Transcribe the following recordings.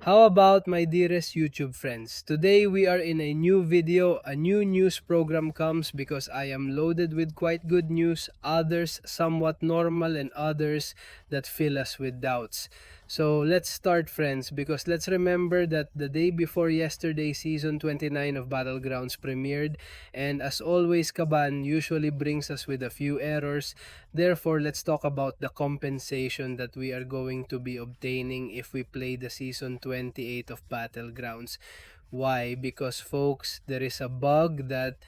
How about my dearest YouTube friends? Today we are in a new video, a new news program comes because I am loaded with quite good news, others somewhat normal and others that fill us with doubts. So let's start friends because let's remember that the day before yesterday season 29 of Battlegrounds premiered, and as always Kaban usually brings us with a few errors. Therefore, let's talk about the compensation that we are going to be obtaining if we play the season 28 of Battlegrounds. Why? Because folks, there is a bug that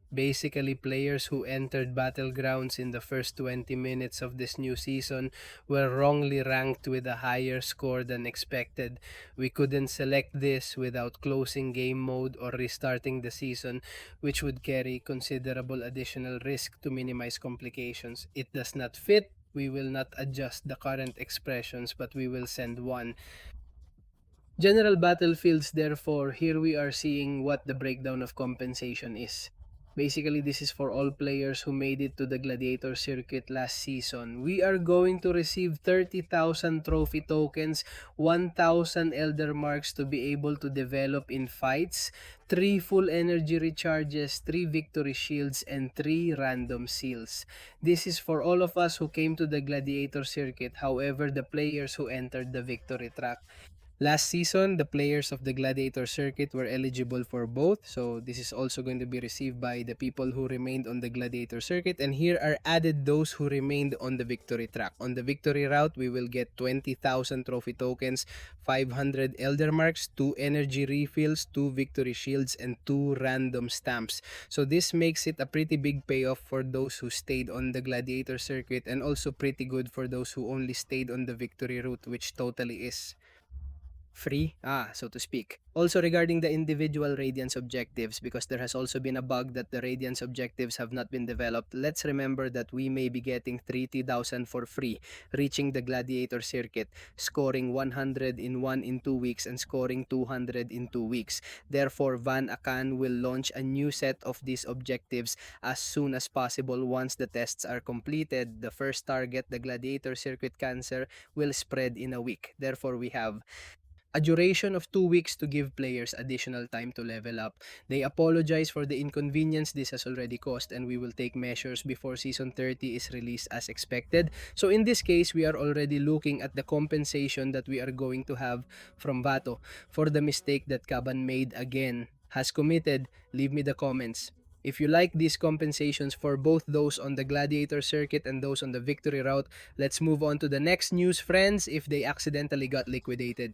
basically players who entered Battlegrounds in the first 20 minutes of this new season were wrongly ranked with a higher score than expected. We couldn't select this without closing game mode or restarting the season, which would carry considerable additional risk. To minimize complications, it does not fit. We will not adjust the current expressions, but we will send one. General battlefields, therefore, here we are seeing what the breakdown of compensation is. Basically, this is for all players who made it to the Gladiator circuit last season. We are going to receive 30,000 trophy tokens, 1,000 Elder Marks to be able to develop in fights, 3 full energy recharges, 3 victory shields, and 3 random seals. This is for all of us who came to the Gladiator circuit, however, the players who entered the victory track. Last season, the players of the Gladiator circuit were eligible for both, so this is also going to be received by the people who remained on the Gladiator circuit, and here are added those who remained on the victory track. On the victory route, we will get 20,000 trophy tokens, 500 Elder Marks, 2 energy refills, 2 victory shields, and 2 random stamps. So this makes it a pretty big payoff for those who stayed on the Gladiator circuit, and also pretty good for those who only stayed on the victory route, which totally is free, so to speak. Also regarding the individual Radiance objectives, because there has also been a bug that the Radiance objectives have not been developed, let's remember that we may be getting 30,000 for free, reaching the Gladiator circuit, scoring 100 in 1 in 2 weeks, and scoring 200 in 2 weeks. Therefore, Van Akan will launch a new set of these objectives as soon as possible. Once the tests are completed, the first target, the Gladiator circuit cancer, will spread in a week. Therefore, we have a duration of 2 weeks to give players additional time to level up. They apologize for the inconvenience this has already caused, and we will take measures before Season 30 is released as expected. So in this case, we are already looking at the compensation that we are going to have from Vato for the mistake that Kaban made again. Has committed, leave me the comments. If you like these compensations for both those on the Gladiator circuit and those on the victory route, let's move on to the next news, friends, if they accidentally got liquidated.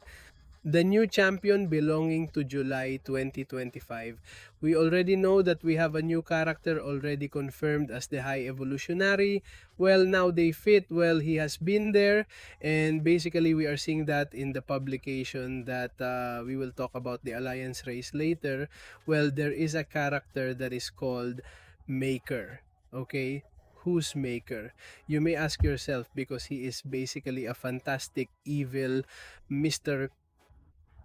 The new champion belonging to July 2025. We already know that we have a new character already confirmed as the High Evolutionary. Well, now they fit. Well, he has been there, and basically we are seeing that in the publication that we will talk about the Alliance race later. Well, there is a character that is called Maker. Okay? Who's Maker? You may ask yourself, because he is basically a fantastic evil Mr.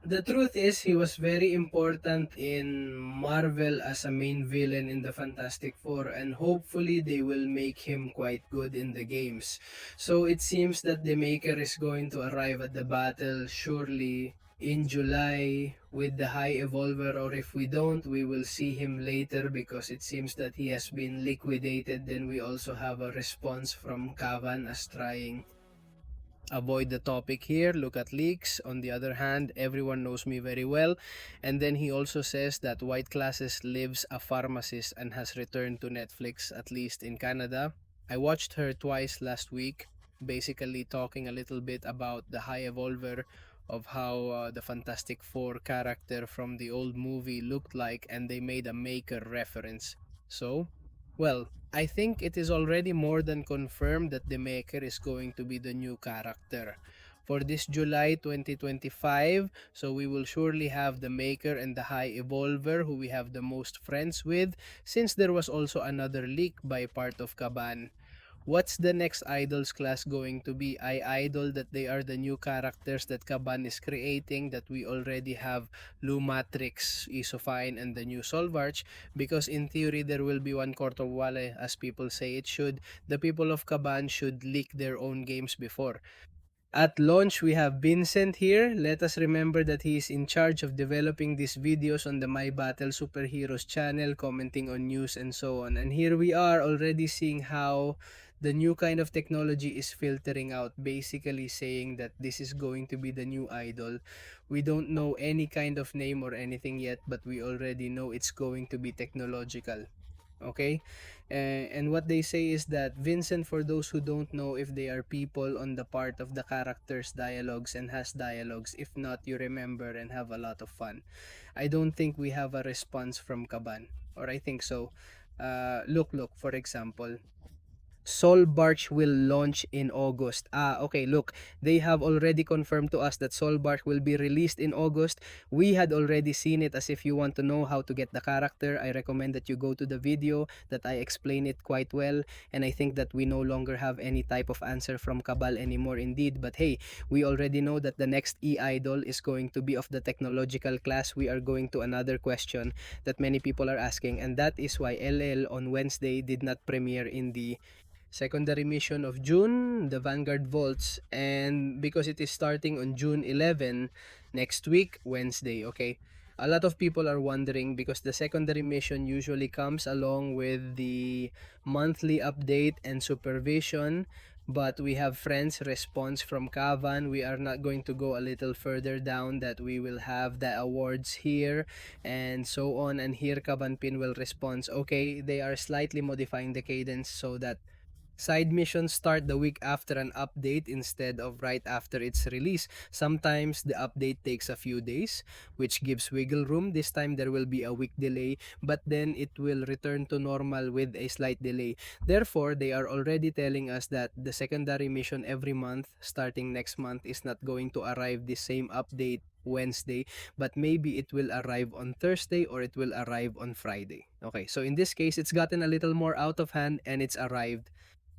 The truth is, he was very important in Marvel as a main villain in the Fantastic Four, and hopefully they will make him quite good in the games. So it seems that the Maker is going to arrive at the battle surely in July with the High Evolver, or if we don't, we will see him later because it seems that he has been liquidated. Then we also have a response from Kavan as trying avoid the topic here, look at leaks. On the other hand, everyone knows me very well. And then he also says that White Classes lives a pharmacist and has returned to Netflix, at least in Canada. I watched her twice last week, basically talking a little bit about the High Evolver, of how the Fantastic Four character from the old movie looked like, and they made a Maker reference. So, well, I think it is already more than confirmed that the Maker is going to be the new character for this July 2025. So we will surely have the Maker and the High Evolver, who we have the most friends with, since there was also another leak by part of Kaban. What's the next Idols class going to be? I idol that they are the new characters that Kaban is creating, that we already have Lumatrix, Isofine, and the new Solvarch, because in theory there will be one Kortowale, as people say it should. The people of Kaban should leak their own games before. At launch, we have Vincent here. Let us remember that he is in charge of developing these videos on the My Battle Superheroes channel, commenting on news and so on. And here we are already seeing how the new kind of technology is filtering out, basically saying that this is going to be the new idol. We don't know any kind of name or anything yet, but we already know it's going to be technological. Okay, and what they say is that Vincent, for those who don't know if they are people on the part of the characters dialogues and has dialogues, if not, you remember and have a lot of fun. I don't think we have a response from Kaban, or I think so. Look, for example, Soul Barch will launch in August. Okay, look, they have already confirmed to us that Soul Barch will be released in August. We had already seen it. As if you want to know how to get the character, I recommend that you go to the video that I explain it quite well. And I think that we no longer have any type of answer from Cabal anymore indeed. But hey, we already know that the next Eidol is going to be of the technological class. We are going to another question that many people are asking, and that is why LL on Wednesday did not premiere in the secondary mission of June, the Vanguard Vaults, and because it is starting on June 11 next week, Wednesday, okay? A lot of people are wondering because the secondary mission usually comes along with the monthly update and supervision, but we have friends response from Kavan. We are not going to go a little further down that we will have the awards here and so on, and here Kavan Pin will respond. Okay, they are slightly modifying the cadence so that side missions start the week after an update instead of right after its release. Sometimes the update takes a few days, which gives wiggle room. This time there will be a week delay, but then it will return to normal with a slight delay. Therefore, they are already telling us that the secondary mission every month, starting next month, is not going to arrive the same update Wednesday, but maybe it will arrive on Thursday or it will arrive on Friday. Okay, so in this case, it's gotten a little more out of hand and it's arrived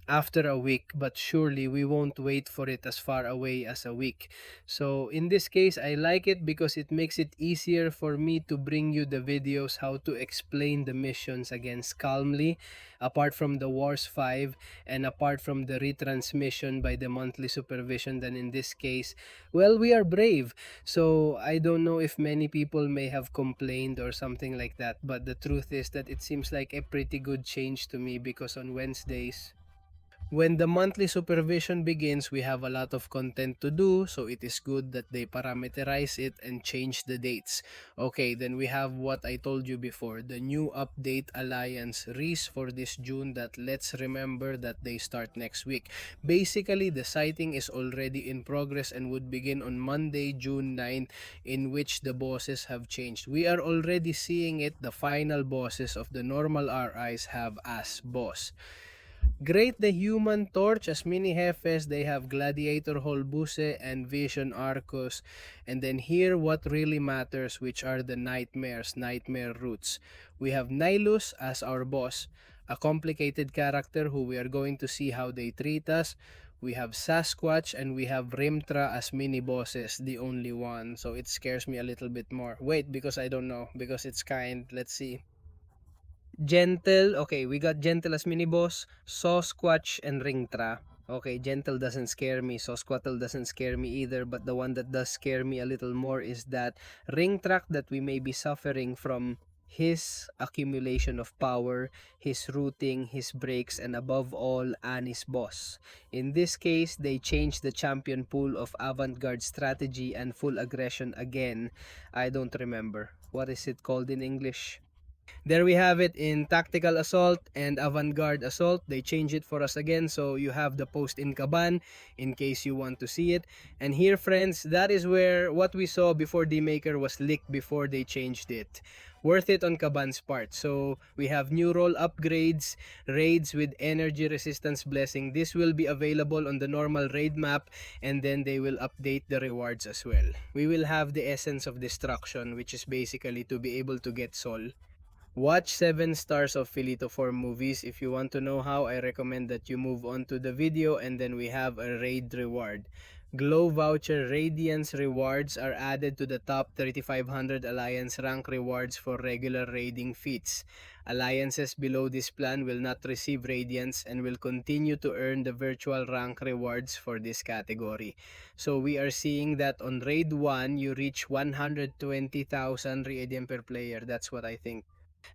after a week, but surely we won't wait for it as far away as a week. So in this case, I like it because it makes it easier for me to bring you the videos how to explain the missions against calmly, apart from the Wars 5 and apart from the retransmission by the monthly supervision. Then in this case, well, we are brave. So I don't know if many people may have complained or something like that, but the truth is that it seems like a pretty good change to me because on Wednesdays, when the monthly supervision begins, we have a lot of content to do, so it is good that they parameterize it and change the dates. Okay, then we have what I told you before, the new update alliance Reese for this June, that let's remember that they start next week. Basically, the sighting is already in progress and would begin on Monday, June 9th, in which the bosses have changed. We are already seeing it. The final bosses of the normal RIs have as boss. Great the Human Torch as mini jefes. They have Gladiator Holbuse and Vision Arcos. And then here what really matters, which are the nightmares, nightmare roots. We have Nihilus as our boss, a complicated character who we are going to see how they treat us. We have Sasquatch and we have Rimtra as mini bosses, the only one. So it scares me a little bit more. Wait, because I don't know, because it's kind. Let's see. Gentle, okay, we got Gentle as mini boss, Sasquatch, and Ringtra. Okay, Gentle doesn't scare me, Sasquatl doesn't scare me either, but the one that does scare me a little more is that Ringtrak that we may be suffering from his accumulation of power, his routing, his breaks, and above all, Anis boss. In this case, they changed the champion pool of avant-garde strategy and full aggression again. I don't remember. What is it called in English? There we have it in Tactical Assault and Avant-Garde Assault. They change it for us again, so you have the post in Kaban in case you want to see it. And here, friends, that is where what we saw before D-Maker was leaked before they changed it. Worth it on Kaban's part. So we have new role upgrades, raids with energy resistance blessing. This will be available on the normal raid map, and then they will update the rewards as well. We will have the Essence of Destruction, which is basically to be able to get soul. Watch 7 stars of Filito 4 movies. If you want to know how, I recommend that you move on to the video, and then we have a raid reward. Glow Voucher Radiance rewards are added to the top 3500 Alliance rank rewards for regular raiding feats. Alliances below this plan will not receive Radiance and will continue to earn the virtual rank rewards for this category. So we are seeing that on Raid 1, you reach 120,000 Radiant per player. That's what I think.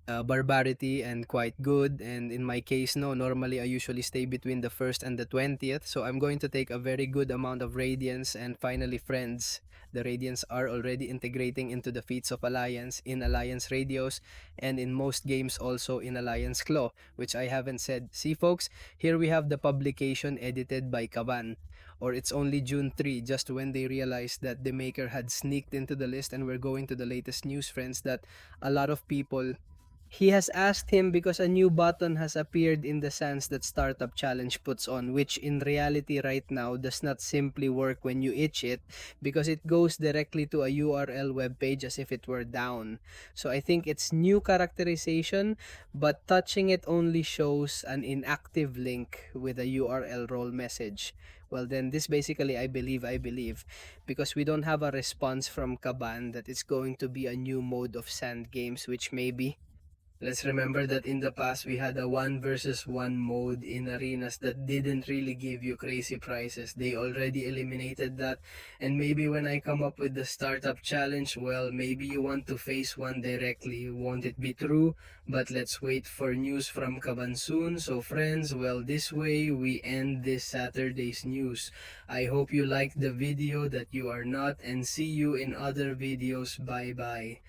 Barbarity and quite good. And in my case, no, normally I usually stay between the 1st and the 20th. So I'm going to take a very good amount of Radiance. And finally, friends, the Radiance are already integrating into the feats of Alliance in Alliance Radios and in most games also in Alliance Claw, which I haven't said. See, folks, here we have the publication edited by Kaban. Or it's only June 3, just when they realized that the maker had sneaked into the list. And we're going to the latest news, friends, that a lot of people, he has asked him because a new button has appeared in the sands that Startup Challenge puts on, which in reality right now does not simply work when you itch it because it goes directly to a URL web page as if it were down. So I think it's new characterization, but touching it only shows an inactive link with a URL role message. Well, then this basically I believe because we don't have a response from Kaban that it's going to be a new mode of sand games, which maybe. Let's remember that in the past we had a 1 versus 1 mode in arenas that didn't really give you crazy prizes. They already eliminated that. And maybe when I come up with the startup challenge, well, maybe you want to face one directly. Won't it be true? But let's wait for news from Kaban soon. So friends, well, this way we end this Saturday's news. I hope you liked the video, that you are not, and see you in other videos. Bye bye.